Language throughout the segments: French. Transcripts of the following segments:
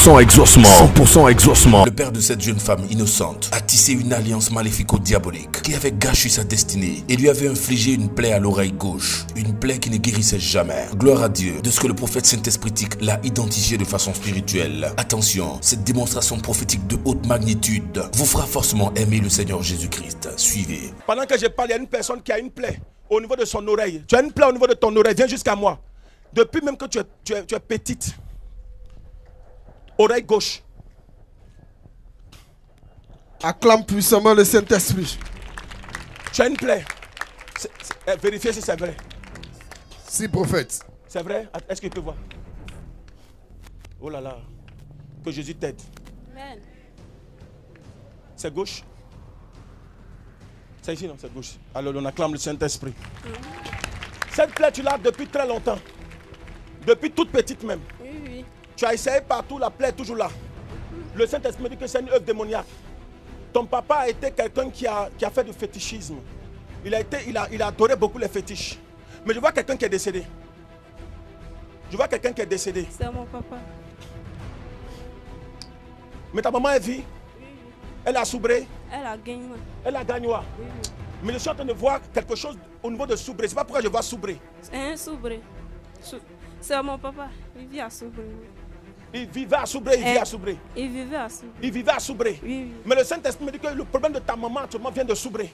100% exaucement. 100% exaucement. Le père de cette jeune femme innocente a tissé une alliance maléfico-diabolique qui avait gâché sa destinée et lui avait infligé une plaie à l'oreille gauche. Une plaie qui ne guérissait jamais. Gloire à Dieu de ce que le prophète Saint-Espritique l'a identifié de façon spirituelle. Attention, cette démonstration prophétique de haute magnitude vous fera forcément aimer le Seigneur Jésus-Christ. Suivez. Pendant que je parle, il y a une personne qui a une plaie au niveau de son oreille. Tu as une plaie au niveau de ton oreille, viens jusqu'à moi. Depuis même que tu es petite. Oreille gauche. Acclame puissamment le Saint-Esprit. Tu as une plaie. Vérifiez si c'est vrai. Si, prophète. C'est vrai? Est-ce qu'il peut voir? Oh là là. Que Jésus t'aide. Amen. C'est gauche? C'est ici, non? C'est gauche. Alors on acclame le Saint-Esprit. Cette plaie, tu l'as depuis très longtemps. Depuis toute petite même. Oui, oui. Tu as essayé partout, la plaie est toujours là. Le Saint-Esprit dit que c'est une œuvre démoniaque. Ton papa a été quelqu'un qui a fait du fétichisme. Il a adoré beaucoup les fétiches. Mais je vois quelqu'un qui est décédé. Je vois quelqu'un qui est décédé. C'est mon papa. Mais ta maman est vie. Oui, oui. Elle a soubré. Elle a gagné. Elle a gagné. Oui, oui. Mais je suis en train de voir quelque chose au niveau de soubré. C'est pas pourquoi je vois soubré. C'est un soubré. C'est mon papa. Il vit à soubré. Il vivait à Soubré, il vit à Soubré. Il vivait à Soubré. Il vivait à Soubré. Oui, oui. Mais le Saint-Esprit me dit que le problème de ta maman actuellement vient de Soubré.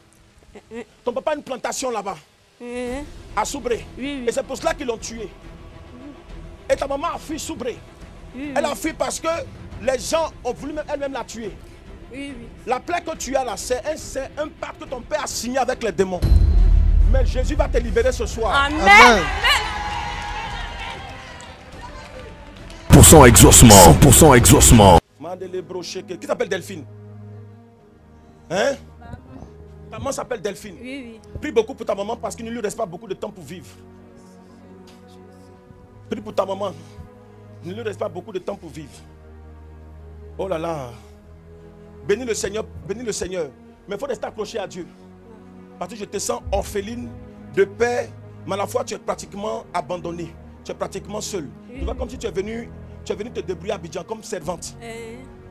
Ton papa a une plantation là-bas, à Soubré. Oui, oui. Et c'est pour cela qu'ils l'ont tué. Et ta maman a fui Soubré. Oui, oui. Elle a fui parce que les gens ont voulu elle-même la tuer. Oui, oui. La plaie que tu as là, c'est un pacte que ton père a signé avec les démons. Mais Jésus va te libérer ce soir. Amen. Amen. 100% exaucement. 100% exaucement. Qui s'appelle Delphine? Hein? Ta maman s'appelle Delphine. Oui, oui. Prie beaucoup pour ta maman parce qu'il ne lui reste pas beaucoup de temps pour vivre. Prie pour ta maman. Il ne lui reste pas beaucoup de temps pour vivre. Oh là là. Bénis le Seigneur, bénis le Seigneur. Mais il faut rester accroché à Dieu. Parce que je te sens orpheline de père, mais à la fois tu es pratiquement abandonné. Tu es pratiquement seul. Oui. Tu vois comme si tu es venu te débrouiller à Abidjan comme servante.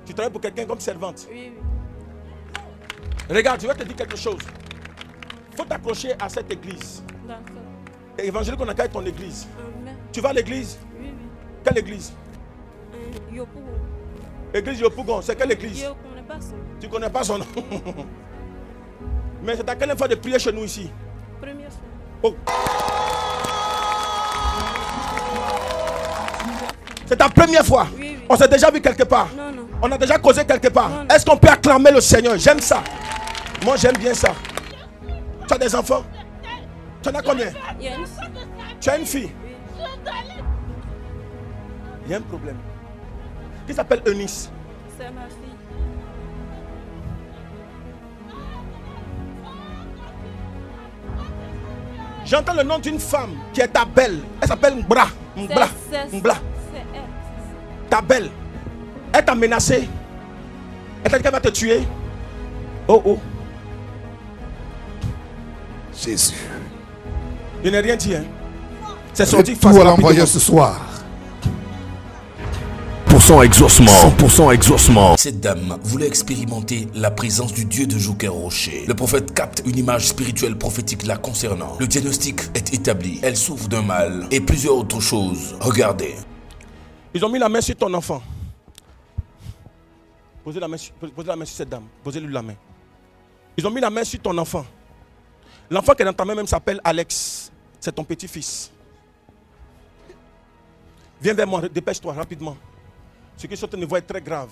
Tu travailles pour quelqu'un comme servante. Oui, oui. Regarde, je vais te dire quelque chose. Il faut t'accrocher à cette église. D'accord. Et évangélique, on a qu'à ton église. Amen. Tu vas à l'église? Oui, oui. Quelle église? Yopougon. Église Yopougon, c'est quelle église? Je ne connais pas son nom. Tu ne connais pas son nom. Mais c'est à quelle fois de prier chez nous ici? Première fois. Oh. C'est ta première fois? Oui, oui. On s'est déjà vu quelque part? Non, non. On a déjà causé quelque part? Non, non. Est-ce qu'on peut acclamer le Seigneur? J'aime ça. Moi, j'aime bien ça. Tu as des enfants? Tu en as combien? Il y a une fille. Tu as une fille? Oui. Il y a un problème. Qui s'appelle Eunice? C'est ma fille. J'entends le nom d'une femme qui est ta belle. Elle s'appelle Mbra. Mbra. Mbra. C'est elle. Ta belle. Elle t'a menacé. Elle t'a dit qu'elle va te tuer. Oh oh. Jésus. Je n'ai rien dit. Hein. C'est sorti Tout à l'envoyer ce soir. 100% exaucement. 100% exaucement. Cette dame voulait expérimenter la présence du Dieu de Joker Rocher. Le prophète capte une image spirituelle prophétique la concernant. Le diagnostic est établi. Elle souffre d'un mal et plusieurs autres choses. Regardez. Ils ont mis la main sur ton enfant. Posez la main sur cette dame. Posez-lui la main. Ils ont mis la main sur ton enfant. L'enfant qui est dans ta main même s'appelle Alex. C'est ton petit-fils. Viens vers moi, dépêche-toi rapidement. Ce qui est sur ton niveau est très grave.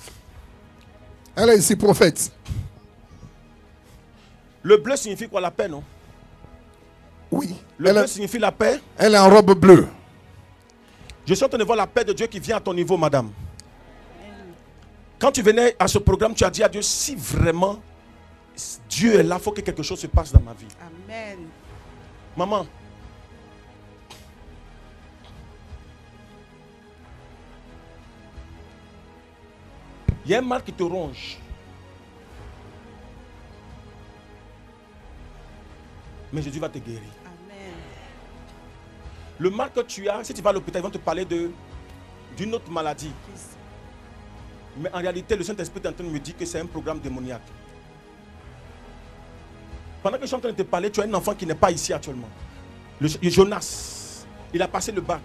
Elle est ici, prophète. Le bleu signifie quoi? La paix, non? Oui. Le bleu signifie la paix. Elle est en robe bleue. Je suis en train de voir la paix de Dieu qui vient à ton niveau, madame. Quand tu venais à ce programme, tu as dit à Dieu, si vraiment Dieu est là, il faut que quelque chose se passe dans ma vie. Amen. Maman, il y a un mal qui te ronge. Mais Jésus va te guérir. Amen. Le mal que tu as, si tu vas à l'hôpital, ils vont te parler d'une autre maladie. Mais en réalité, le Saint-Esprit est en train de me dire que c'est un programme démoniaque. Pendant que je suis en train de te parler, tu as un enfant qui n'est pas ici actuellement. Le Jonas, il a passé le bac.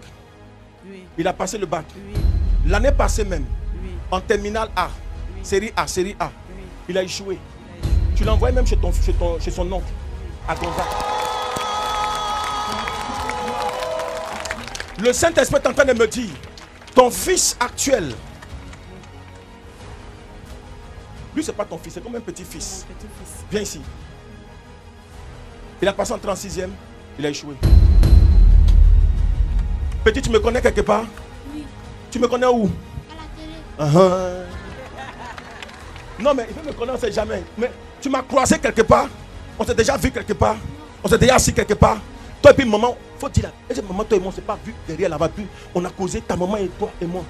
Oui. Il a passé le bac. Oui. L'année passée même, Oui. en terminale A, Oui. série A, série A, Oui. il a échoué. Il a échoué. Tu l'as envoyé même chez son oncle, à Gonzague. Le Saint-Esprit est en train de me dire, ton fils actuel, lui c'est pas ton fils, c'est comme un petit-fils. Mon petit-fils. Viens ici. Il a passé en 36e, il a échoué. Petit, tu me connais quelque part? Oui. Tu me connais où? À la télé. Non, mais il veut me connaître, on ne sait jamais. Mais tu m'as croisé quelque part? On s'est déjà vu quelque part? On s'est déjà assis quelque part? Toi et puis maman, faut dire là. Et maman, toi et moi, on ne s'est pas vu derrière là-bas. On a causé ta maman et toi et moi.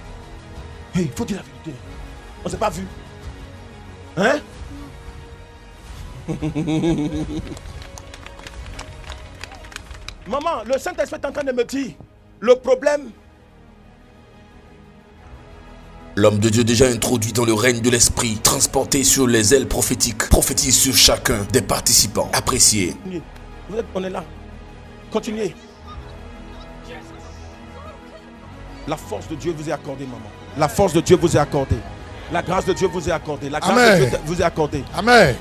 Hey, faut dire la vérité. On ne s'est pas vu. Hein? Maman, le Saint-Esprit est en train de me dire, le problème. L'homme de Dieu déjà introduit dans le règne de l'esprit, transporté sur les ailes prophétiques, prophétise sur chacun des participants. Appréciez. On est là. Continuez. La force de Dieu vous est accordée, maman. La force de Dieu vous est accordée. La grâce de Dieu vous est accordée. La grâce Amen. de Dieu vous est accordée. Amen.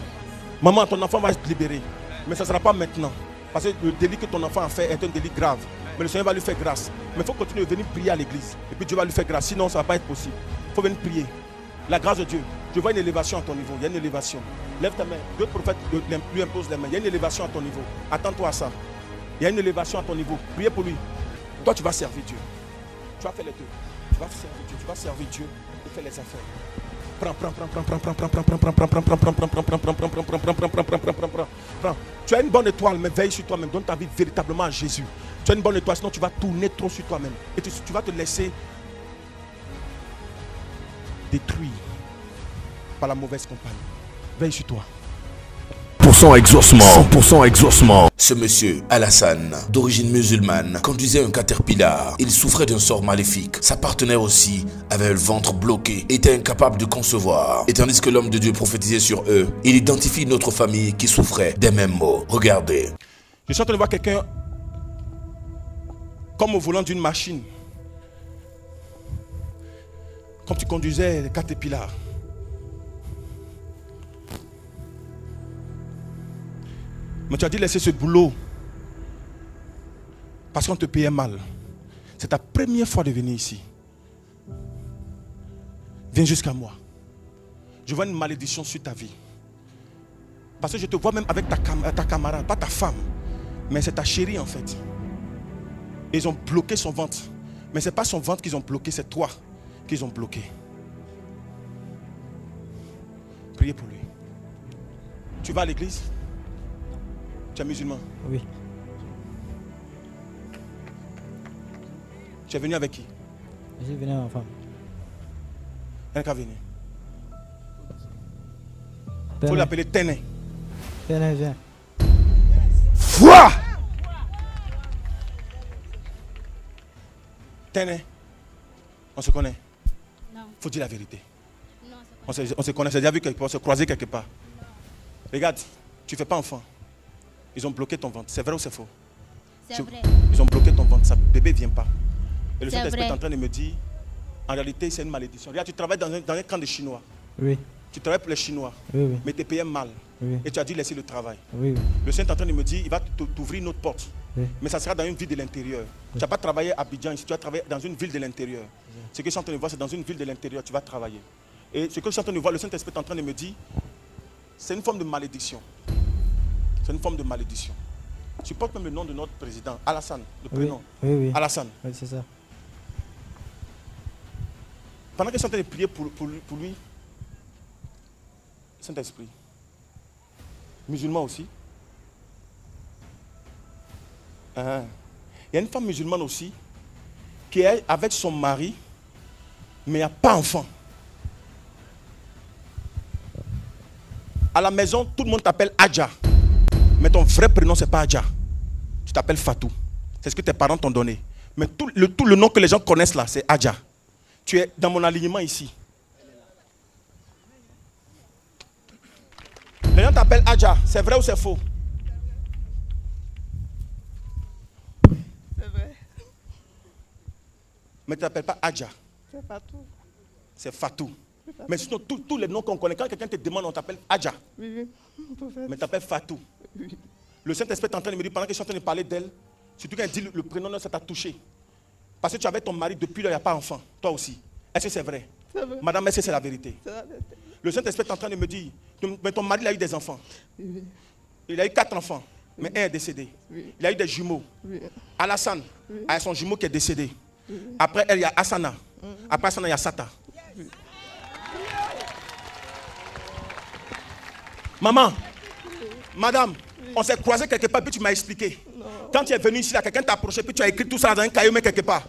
Maman, ton enfant va être libéré. Mais ça ne sera pas maintenant. Parce que le délit que ton enfant a fait est un délit grave. Mais le Seigneur va lui faire grâce. Mais il faut continuer de venir prier à l'église. Et puis Dieu va lui faire grâce. Sinon, ça ne va pas être possible. Il faut venir prier. La grâce de Dieu. Je vois une élévation à ton niveau. Il y a une élévation. Lève ta main. Deux prophètes lui imposent les mains. Il y a une élévation à ton niveau. Attends-toi à ça. Il y a une élévation à ton niveau. Priez pour lui. Toi, tu vas servir Dieu. Tu vas faire les deux. Tu vas servir Dieu. Tu vas servir Dieu et faire les affaires. Prends. Tu as une bonne étoile, mais veille sur toi-même. Donne ta vie véritablement à Jésus. Tu as une bonne étoile, sinon tu vas tourner trop sur toi-même. Et tu vas te laisser détruire par la mauvaise compagnie. Veille sur toi. 100% exaucement. 100% exaucement. Ce monsieur, Alassane, d'origine musulmane, conduisait un caterpillar. Il souffrait d'un sort maléfique. Sa partenaire aussi avait le ventre bloqué, était incapable de concevoir. Et tandis que l'homme de Dieu prophétisait sur eux, il identifie une autre famille qui souffrait des mêmes maux. Regardez. Je suis en train de voir quelqu'un comme au volant d'une machine. Comme tu conduisais le caterpillar. Mais tu as dit laisser ce boulot parce qu'on te payait mal. C'est ta première fois de venir ici. Viens jusqu'à moi. Je vois une malédiction sur ta vie. Parce que je te vois même avec ta camarade, pas ta femme, mais c'est ta chérie en fait. Ils ont bloqué son ventre. Mais ce n'est pas son ventre qu'ils ont bloqué, c'est toi qu'ils ont bloqué. Priez pour lui. Tu vas à l'église? Tu es musulman? Oui. Tu es venu avec qui? Je suis venu avec ma femme. Elle n'est qu'à venir. Il faut l'appeler Téné. Téné, viens. Foi! Téné. On se connaît? Non. Faut dire la vérité. Non, On se connaît, c'est déjà vu quelque part, on se croisé quelque part. Regarde, tu ne fais pas enfant. Ils ont bloqué ton ventre. C'est vrai ou c'est faux? c'est vrai. Ils ont bloqué ton ventre. Ça, bébé ne vient pas. Et le C'est Saint-Esprit est vrai. en train de me dire, en réalité, c'est une malédiction. Regarde, tu travailles dans un camp de Chinois. Oui, Tu travailles pour les Chinois. oui, oui. Mais tu es payé mal. Oui. Et tu as dû laisser le travail. Oui, oui. Le Saint est en train de me dire, il va t'ouvrir une autre porte. Oui. Mais ça sera dans une ville de l'intérieur. Tu n'as pas travaillé à Abidjan ici, tu as travaillé dans une ville de l'intérieur. Ce que je suis en train de voir, c'est dans une ville de l'intérieur, tu vas travailler. Et ce que je suis en train de voir, le Saint-Esprit est en train de me dire, c'est une forme de malédiction. C'est une forme de malédiction. Tu portes même le nom de notre président, Alassane, le Oui, prénom. oui, oui. Alassane. Oui, c'est ça. Pendant que je suis en train de prier pour lui, Saint-Esprit, musulman aussi. Il y a une femme musulmane aussi qui est avec son mari, mais il n'y a pas d'enfant. À la maison, tout le monde t'appelle Adja. Mais ton vrai prénom, ce n'est pas Adja. Tu t'appelles Fatou. C'est ce que tes parents t'ont donné. Mais tout le nom que les gens connaissent là, c'est Adja. Tu es dans mon alignement ici. t'appelle Adja. C'est vrai ou c'est faux? C'est vrai. Mais tu t'appelles pas Adja. C'est pas tout. C'est Fatou. Mais sinon, tous les noms qu'on connaît, quand quelqu'un te demande, on t'appelle Adja. Oui, prophète. Mais tu t'appelles Fatou. Oui. Le Saint-Esprit est en train de me dire, pendant que je suis en train de parler d'elle, surtout quand elle dit le prénom, ça t'a touché. Parce que tu avais ton mari depuis là, il n'y a pas d'enfant. Toi aussi. Est-ce que c'est vrai? C'est vrai. Madame, est-ce que c'est la vérité? C'est la vérité. Le Saint-Esprit est en train de me dire, mais ton mari il a eu des enfants. Oui. Il a eu 4 enfants, mais un est décédé. Oui. Il a eu des jumeaux. Oui. Alassane Oui. a son jumeau qui est décédé. Après elle, il y a Asana. Après Asana, il y a Sata. Maman, madame, on s'est croisés quelque part, puis tu m'as expliqué. Non. Quand tu es venu ici, là, quelqu'un t'a approché, puis tu as écrit tout ça dans un cahier, mais quelque part.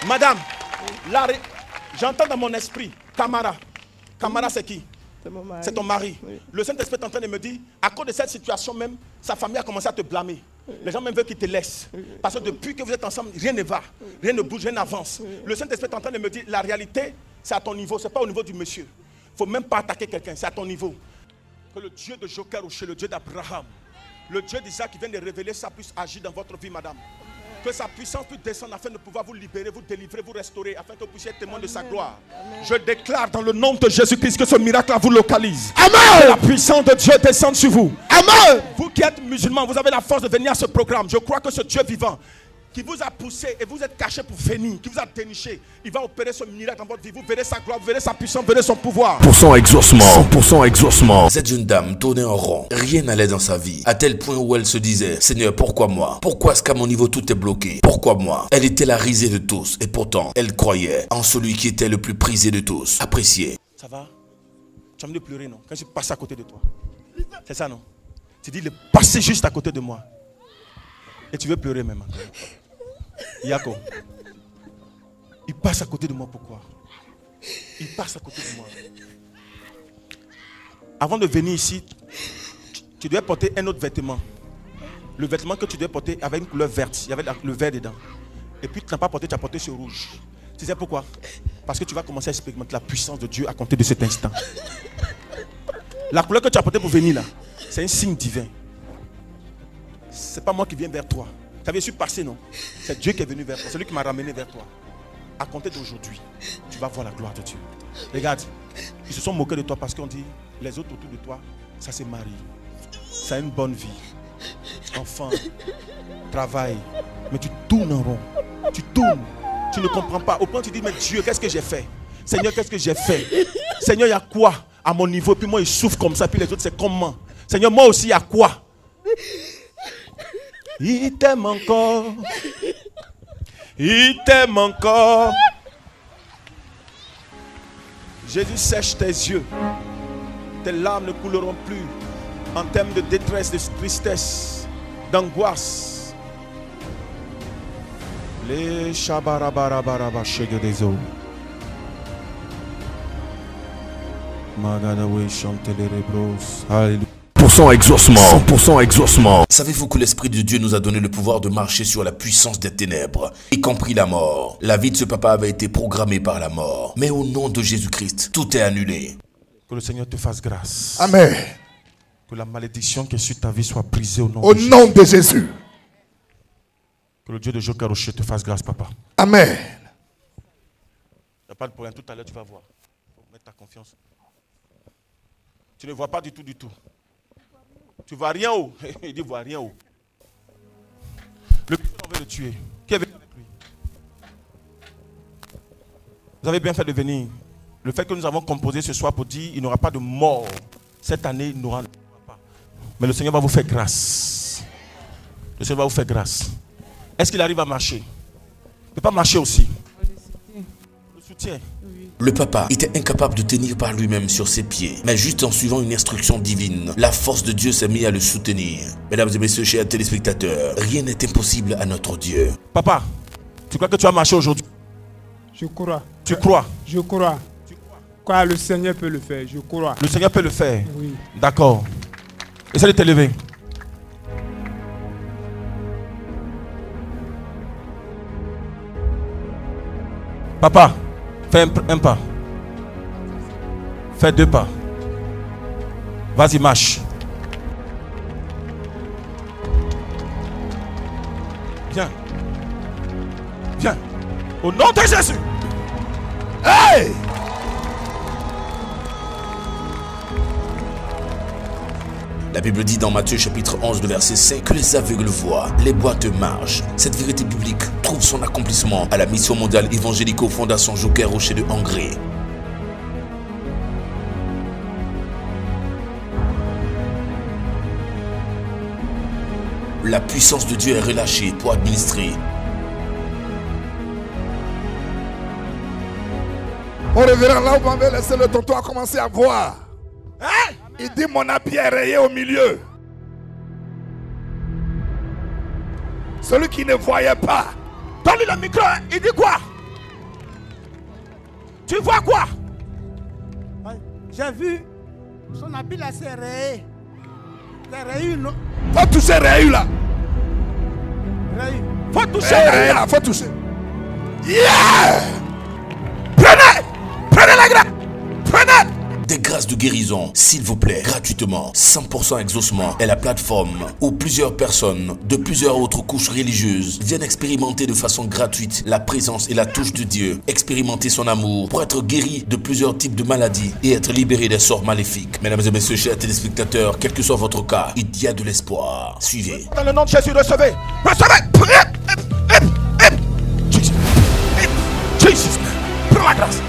Madame, là, j'entends dans mon esprit, Camara. Camara, c'est qui? C'est mon mari. C'est ton mari. Oui. Le Saint-Esprit est en train de me dire, à cause de cette situation même, sa famille a commencé à te blâmer. Les gens même veulent qu'ils te laissent. Parce que depuis que vous êtes ensemble, rien ne va. Rien ne bouge, rien n'avance. Le Saint-Esprit est en train de me dire, la réalité, c'est à ton niveau, ce n'est pas au niveau du monsieur. Il ne faut même pas attaquer quelqu'un, c'est à ton niveau. Que le Dieu de Joker ou chez le Dieu d'Abraham, le Dieu d'Isaac qui vient de révéler ça puisse agir dans votre vie, madame. Que sa puissance puisse descendre afin de pouvoir vous libérer, vous délivrer, vous restaurer, afin que vous puissiez être témoin de sa gloire. Amen. Je déclare dans le nom de Jésus-Christ que ce miracle vous localise. Amen. Que la puissance de Dieu descende sur vous. Amen. Vous qui êtes musulmans, vous avez la force de venir à ce programme. Je crois que ce Dieu vivant qui vous a poussé et vous êtes caché pour venir, qui vous a déniché, il va opérer ce miracle dans votre vie. Vous verrez sa gloire, vous verrez sa puissance, vous verrez son pouvoir. 100% exaucement. 100% exaucement. Cette jeune dame tournait en rond, rien n'allait dans sa vie, à tel point où elle se disait, Seigneur, pourquoi moi? Pourquoi est-ce qu'à mon niveau tout est bloqué? Pourquoi moi? Elle était la risée de tous, et pourtant, elle croyait en celui qui était le plus prisé de tous, apprécié. Ça va? Tu as envie de pleurer, non? Quand je passe à côté de toi. C'est ça, non? Tu dis, il est passé juste à côté de moi. Et tu veux pleurer même encore. Yako. Il passe à côté de moi, pourquoi? Il passe à côté de moi. Avant de venir ici, tu devais porter un autre vêtement. Le vêtement que tu devais porter avait une couleur verte. Il y avait le vert dedans. Et puis tu n'as pas porté, tu as porté ce rouge. Tu sais pourquoi? Parce que tu vas commencer à expérimenter la puissance de Dieu à compter de cet instant. La couleur que tu as portée pour venir là, c'est un signe divin. C'est pas moi qui viens vers toi. Tu avais su passer, non? C'est Dieu qui est venu vers toi. C'est lui qui m'a ramené vers toi. À compter d'aujourd'hui, tu vas voir la gloire de Dieu. Regarde, ils se sont moqués de toi parce qu'on dit, les autres autour de toi, ça se marie. Ça a une bonne vie. Enfant, travail. Mais tu tournes en rond. Tu tournes. Tu ne comprends pas. Au point où tu dis, mais Dieu, qu'est-ce que j'ai fait? Seigneur, qu'est-ce que j'ai fait? Seigneur, il y a quoi à mon niveau? Et puis moi, ils souffrent comme ça. Puis les autres, c'est comment? Seigneur, moi aussi, il y a quoi? Il t'aime encore. Il t'aime encore. Jésus sèche tes yeux. Tes larmes ne couleront plus en termes de détresse, de tristesse, d'angoisse. Les chabarabarabarabar chègue des eaux. Magadawe chante les rebros. Alléluia. 100% exaucement. 100% exaucement. Savez-vous que l'Esprit de Dieu nous a donné le pouvoir de marcher sur la puissance des ténèbres, y compris la mort? La vie de ce papa avait été programmée par la mort. Mais au nom de Jésus-Christ, tout est annulé. Que le Seigneur te fasse grâce. Amen. Que la malédiction qui est sur ta vie soit brisée au nom Au de Jésus. nom de Jésus. Que le Dieu de Joker Rocher te fasse grâce, papa. Amen. Il n'y a pas de problème. Tout à l'heure, tu vas voir. Il faut mettre ta confiance. Tu ne vois pas du tout, du tout. Tu vois rien où? Il dit, vois rien où. Le Christ veut le tuer. Qui est venu avec lui? Vous avez bien fait de venir. Le fait que nous avons composé ce soir pour dire il n'y aura pas de mort. Cette année, il n'y aura pas. Mais le Seigneur va vous faire grâce. Le Seigneur va vous faire grâce. Est-ce qu'il arrive à marcher? Il ne peut pas marcher aussi. Le soutien. Le papa était incapable de tenir par lui-même sur ses pieds, mais juste en suivant une instruction divine, la force de Dieu s'est mise à le soutenir. Mesdames et messieurs, chers téléspectateurs, rien n'est impossible à notre Dieu. Papa, tu crois que tu vas marcher aujourd'hui? Je crois. Tu crois? Je crois. Quoi, le Seigneur peut le faire, je crois. Le Seigneur peut le faire. Oui. D'accord. Essaie de te lever. Papa, fais un pas. Fais 2 pas. Vas-y, marche. Viens. Viens. Au nom de Jésus. Hey! La Bible dit dans Matthieu chapitre 11 de verset 5 que les aveugles voient, les boiteux marchent. Cette vérité biblique trouve son accomplissement à la mission mondiale évangélico-fondation Joker Rocher de Hongrie. La puissance de Dieu est relâchée pour administrer. Mon révérend, là où vous m'avez laissé le tonton a commencé à voir. Hein? Il dit mon habit est rayé au milieu. Celui qui ne voyait pas. Donne-lui le micro, il dit quoi? Tu vois quoi? J'ai vu son habit là, c'est rayé. C'est rayé, non? Faut toucher Rayu là. Rayé. Faut toucher Rayu là, faut toucher. Yeah! Prenez! Prenez la grâce! Prenez! Des grâces de guérison, s'il vous plaît, gratuitement. 100% Exaucement est la plateforme où plusieurs personnes de plusieurs autres couches religieuses viennent expérimenter de façon gratuite la présence et la touche de Dieu, expérimenter son amour pour être guéris de plusieurs types de maladies et être libérés des sorts maléfiques. Mesdames et messieurs, chers téléspectateurs, quel que soit votre cas, il y a de l'espoir. Suivez. Dans le nom de Jésus, recevez. Recevez. Jesus. Jesus. Prends la grâce.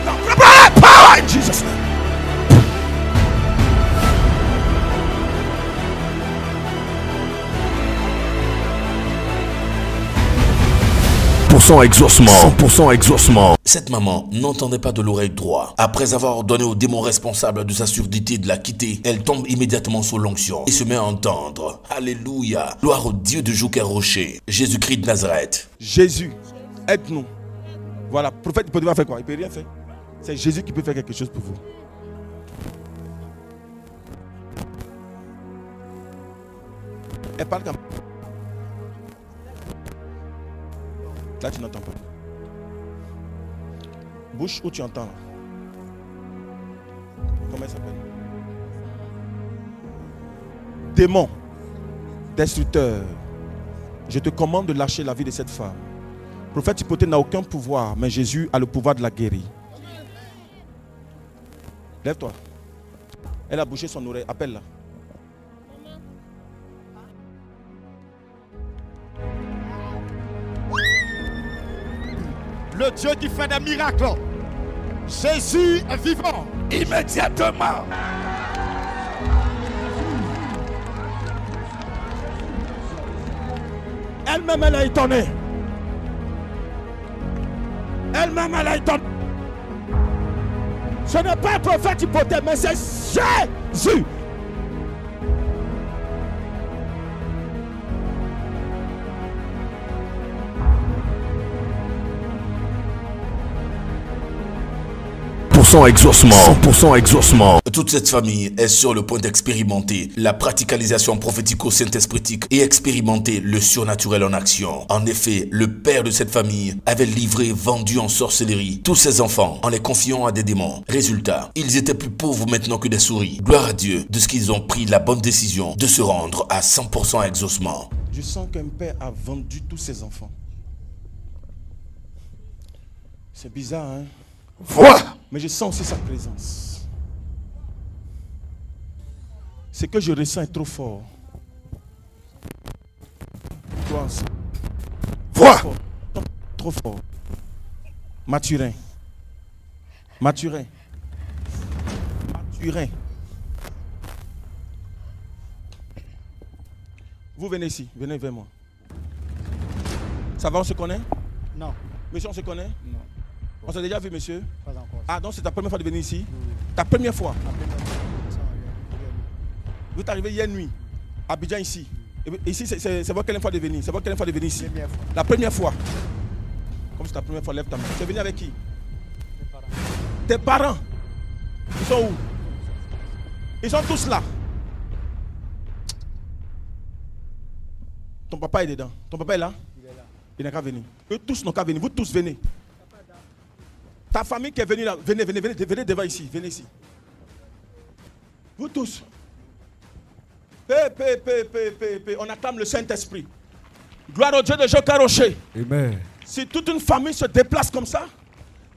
Prends la power in Jesus' name. Exaucement, 100% exaucement. Cette maman n'entendait pas de l'oreille droite. Après avoir ordonné au démon responsable de sa surdité de la quitter, elle tombe immédiatement sous l'onction et se met à entendre. Alléluia. Gloire au Dieu de Joker Rocher, Jésus-Christ de Nazareth. Jésus, aide-nous. Voilà, prophète, il peut pas faire quoi? Il peut rien faire. C'est Jésus qui peut faire quelque chose pour vous. Elle parle comme... Là, tu n'entends pas. Bouche où tu entends là. Comment elle s'appelle? Démon, destructeur, je te commande de lâcher la vie de cette femme. Prophète Hypothèse n'a aucun pouvoir, mais Jésus a le pouvoir de la guérir. Lève-toi. Elle a bouché son oreille. Appelle-la. Le Dieu qui fait des miracles. Jésus est vivant. Immédiatement. Elle-même, elle a étonné. Elle-même, elle a étonné. Ce n'est pas un prophète Hypothèse, mais c'est Jésus. Exaucement, 100% exaucement. Toute cette famille est sur le point d'expérimenter la praticalisation prophético-saint-espritique et expérimenter le surnaturel en action. En effet, le père de cette famille avait livré, vendu en sorcellerie tous ses enfants en les confiant à des démons. Résultat, ils étaient plus pauvres maintenant que des souris. Gloire à Dieu de ce qu'ils ont pris la bonne décision de se rendre à 100% exaucement. Je sens qu'un père a vendu tous ses enfants. C'est bizarre, hein? Vois! Mais je sens aussi sa présence. Ce que je ressens est trop fort. Toi aussi. Vois! Trop fort. Mathurin. Mathurin. Mathurin. Vous venez ici. Venez vers moi. Ça va, on se connaît? Non. Monsieur, on se connaît? Non. On s'est déjà vu, monsieur? Pas encore. Ah, donc c'est ta première fois de venir ici? Oui. Ta première fois? La première fois. Vous êtes arrivé hier nuit, à Abidjan ici. Et ici, c'est votre quelle fois de venir? C'est votre quelle fois de venir ici? Première fois. La première fois. Comme c'est ta première fois, lève ta main. Tu es venu avec qui? Mes parents. Tes parents? Ils sont où? Ils sont tous là. Ton papa est dedans. Ton papa est là? Il est là. Il n'a qu'à venir. Eux tous n'ont qu'à venir. Vous tous venez. Ta famille qui est venue là, venez devant ici. Venez ici. Vous tous. On acclame le Saint-Esprit. Gloire au Dieu de Joker Rocher. Amen. Si toute une famille se déplace comme ça,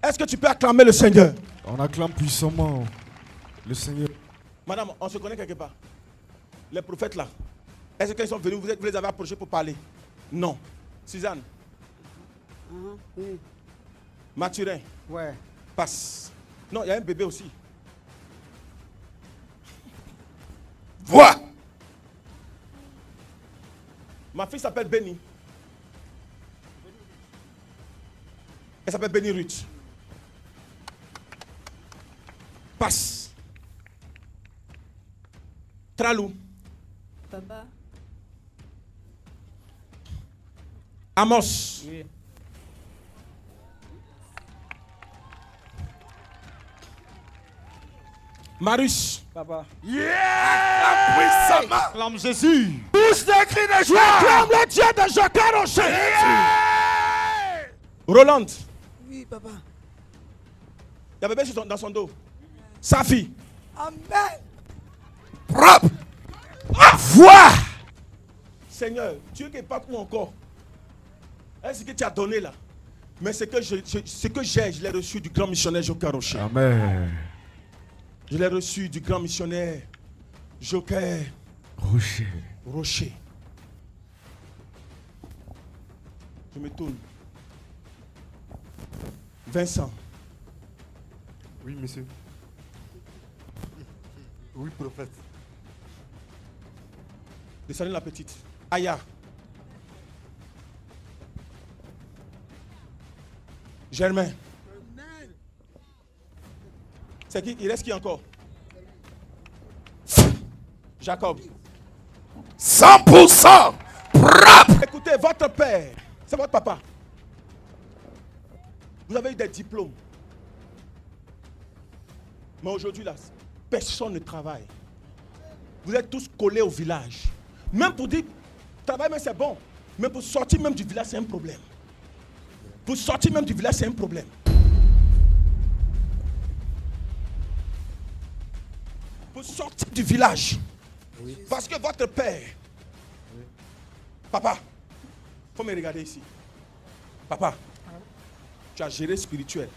est-ce que tu peux acclamer le Seigneur? On acclame puissamment le Seigneur. Madame, on se connaît quelque part. Les prophètes là, est-ce qu'ils sont venus, vous les avez approchés pour parler? Non. Suzanne? Oui. Mathurin? Ouais. Passe. Non, il y a un bébé aussi. Vois. Ma fille s'appelle Benny. Elle s'appelle Benny Ruth. Passe. Tralou. Papa. Amos. Oui. Marius. Papa. Puissamment. Acclame Jésus. Tous des cris de joie. Acclame le Dieu de Joker Rocher. Roland. Oui, papa. Il y a un bébé dans son dos. Sa fille. Amen. Propre. Vois. Seigneur, Dieu qui n'est pas pour encore. Est-ce que tu as donné là? Mais ce que j'ai, je l'ai reçu du grand missionnaire Joker Rocher. Amen. Je l'ai reçu du grand missionnaire Joker Rocher. Je me tourne. Vincent. Oui, monsieur. Oui, prophète. Descendez la petite. Aya. Germain. C'est qui? Il reste qui encore? Jacob. 100% propre. Écoutez, votre père, c'est votre papa. Vous avez eu des diplômes. Mais aujourd'hui, là, personne ne travaille. Vous êtes tous collés au village. Même pour dire, travail, mais c'est bon. Mais pour sortir même du village, c'est un problème. Pour sortir même du village, c'est un problème. Pour sortir du village. Oui. Parce que votre père, oui. Papa, il faut me regarder ici. Papa, tu as géré spirituel.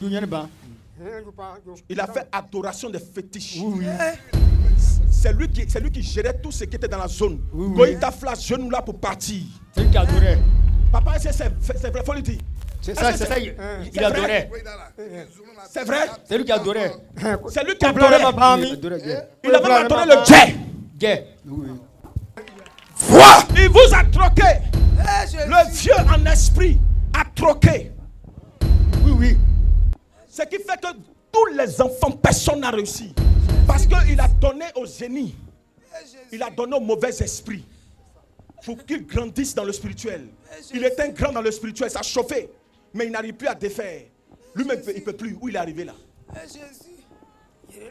Il a fait adoration des fétiches. Oui, oui. C'est lui qui gérait tout ce qui était dans la zone. Oui, quand il t'a flashé genou là pour partir. C'est lui qui adorait. Papa, c'est vrai, faut le dire. C'est ça, il adorait. C'est vrai? C'est lui qui adorait. C'est lui qui adorait. Il a même adoré le Dieu. Vois. Il vous a troqué. Le vieux en esprit a troqué. Oui, oui. Ce qui fait que tous les enfants, personne n'a réussi. Parce qu'il a donné au génie. Il a donné au mauvais esprit. Pour qu'ils grandissent dans le spirituel. Il était grand dans le spirituel, ça chauffait. Mais il n'arrive plus à défaire. Lui-même, il ne peut plus. Où il est arrivé là?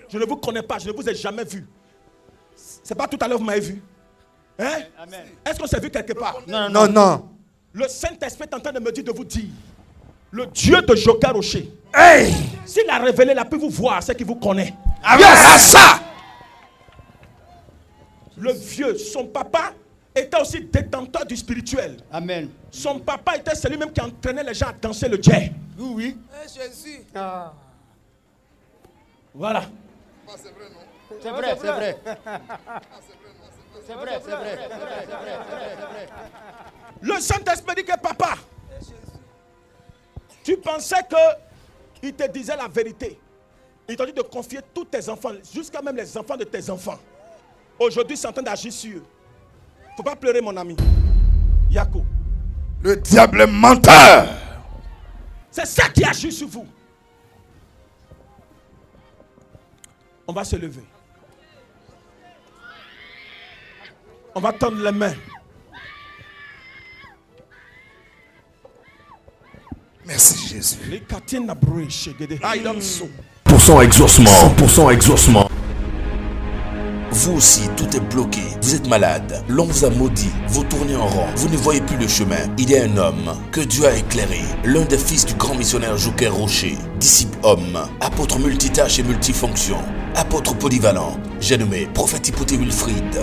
Je ne vous connais pas, je ne vous ai jamais vu. C'est pas tout à l'heure que vous m'avez vu. Hein? Est-ce qu'on s'est vu quelque part? Non. Le Saint-Esprit est en train de me dire de vous dire. Le Dieu de Joker Rocher. Hey! S'il a révélé, il a pu vous voir, c'est qu'il vous connaît. Ça. Le vieux, son papa était aussi détenteur du spirituel. Amen. Son papa était celui-même qui entraînait les gens à danser le jazz. Oui, oui. Jésus. Voilà. C'est vrai, c'est vrai. Le Saint-Esprit dit que papa, tu pensais qu'il te disait la vérité. Il t'a dit de confier tous tes enfants, jusqu'à même les enfants de tes enfants. Aujourd'hui, c'est en train d'agir sur eux. Il ne faut pas pleurer, mon ami. Yako. Le diable est menteur. C'est ça qui agit sur vous. On va se lever. On va tendre les mains. Merci Jésus. 100% exaucement. 100% exaucement. Vous aussi, tout est bloqué. Vous êtes malade. L'on vous a maudit. Vous tournez en rond. Vous ne voyez plus le chemin. Il y a un homme que Dieu a éclairé. L'un des fils du grand missionnaire Joker Rocher. Disciple homme. Apôtre multitâche et multifonction. Apôtre polyvalent. J'ai nommé prophète Hippolyte Wilfrid.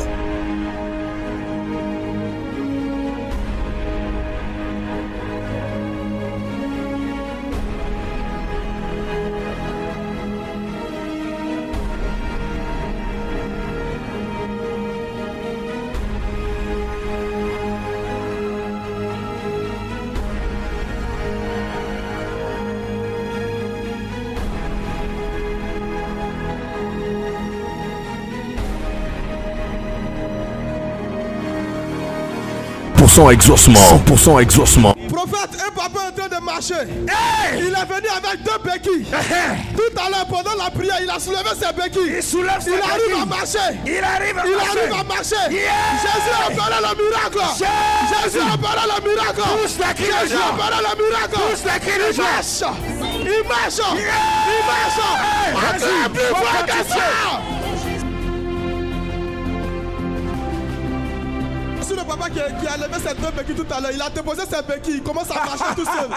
100% exaucement. 100% exaucement. Prophète, un papa est en train de marcher. Il est venu avec 2 béquilles. Tout à l'heure, pendant la prière, il a soulevé ses béquilles. Il arrive à marcher. Il arrive à marcher. Jésus a opéré le miracle. Jésus a opéré le miracle. Jésus a opéré le miracle. Il marche. Plus fort que ça. Le papa qui a levé ses 2 béquilles tout à l'heure, il a déposé ses béquilles, il commence à marcher tout seul.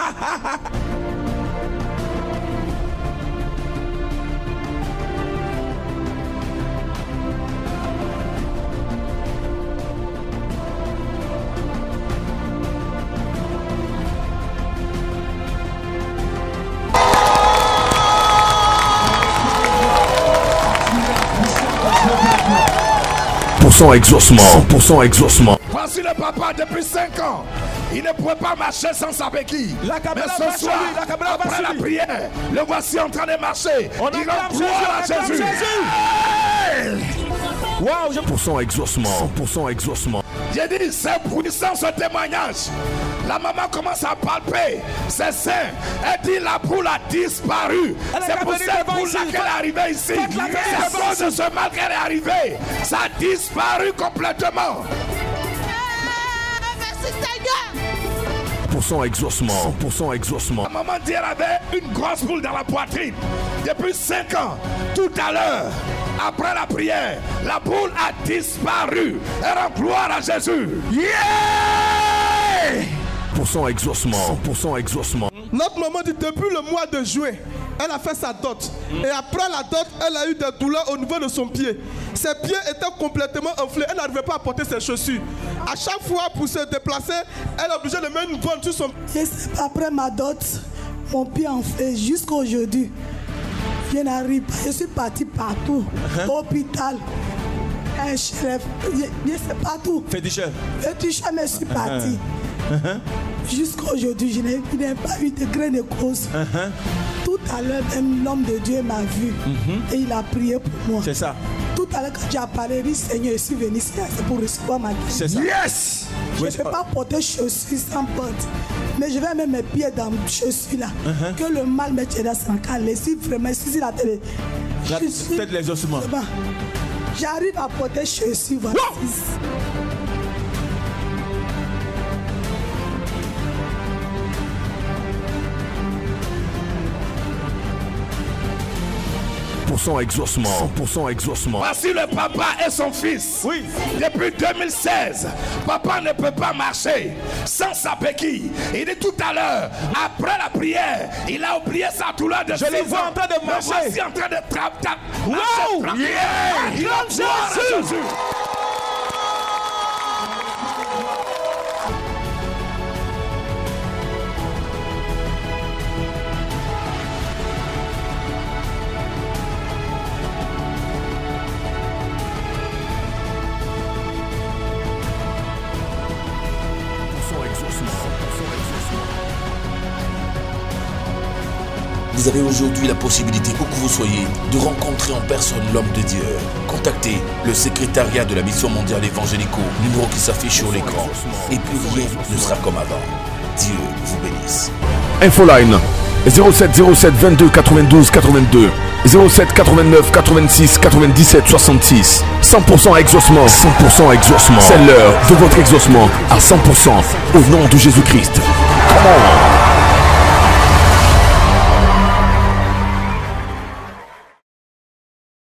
Exaucement. 100% exaucement. Voici le papa depuis 5 ans. Il ne pouvait pas marcher sans sa béquille. Mais ce soir, après la prière, le voici en train de marcher. Il rend gloire à Jésus. Wow, 100% exaucement. 100% exaucement. J'ai dit, c'est puissant ce témoignage. La maman commence à palper ses seins. Elle dit, la boule a disparu. C'est pour cette boule-là qu'elle est arrivée ici. C'est à cause de ce mal qu'elle est arrivée. Ça a disparu complètement. Merci Seigneur. 100% exaucement. 100% exaucement. La maman dit, elle avait une grosse boule dans la poitrine. Depuis 5 ans, tout à l'heure, après la prière, la boule a disparu. Elle rend gloire à Jésus. Yeah! 100% exaucement. 100% exaucement. Notre maman dit depuis le mois de juin, elle a fait sa dot. Et après la dot, elle a eu des douleurs au niveau de son pied. Ses pieds étaient complètement enflés. Elle n'arrivait pas à porter ses chaussures. À chaque fois pour se déplacer, elle est obligée de mettre une bande sur son pied. Après ma dot, mon pied enflé jusqu'à aujourd'hui. Je n'arrive pas. Je suis parti partout. Hôpital. Un chef. Je sais pas tout. Féticheur. Féticheur, mais je suis parti. Jusqu'à aujourd'hui, je n'ai pas eu de grain de cause. Tout à l'heure, même l'homme de Dieu m'a vu. Et il a prié pour moi. C'est ça. Tout à l'heure, quand j'ai appelé, dit Seigneur, je suis venu ici, c'est pour recevoir ma guérison. C'est ça. Yes! Je ne peux pas porter chaussures sans porte. Mais je vais mettre mes pieds dans mes chaussures là. Que le mal me tienne dans son calme. Si vraiment, si la télé. Peut-être les ossements. J'arrive à porter chaussures. Voilà. Exaucement. 100% exaucement. Voici le papa et son fils. Oui. Depuis 2016, papa ne peut pas marcher sans sa béquille. Il dit tout à l'heure, après la prière, il a oublié sa douleur de 6 ans. Je le vois en train de marcher. Voici en train de trapper. Wow! Yeah! Il a Jésus. Vous avez aujourd'hui la possibilité, où que vous soyez, de rencontrer en personne l'homme de Dieu. Contactez le secrétariat de la Mission mondiale évangélico, numéro qui s'affiche sur l'écran. Et plus rien ne sera comme avant. Dieu vous bénisse. Infoline 07 07 22 92 82 07 89 86 97 66. 100% exaucement. 100% exaucement. C'est l'heure de votre exaucement à 100% au nom de Jésus-Christ. Come on.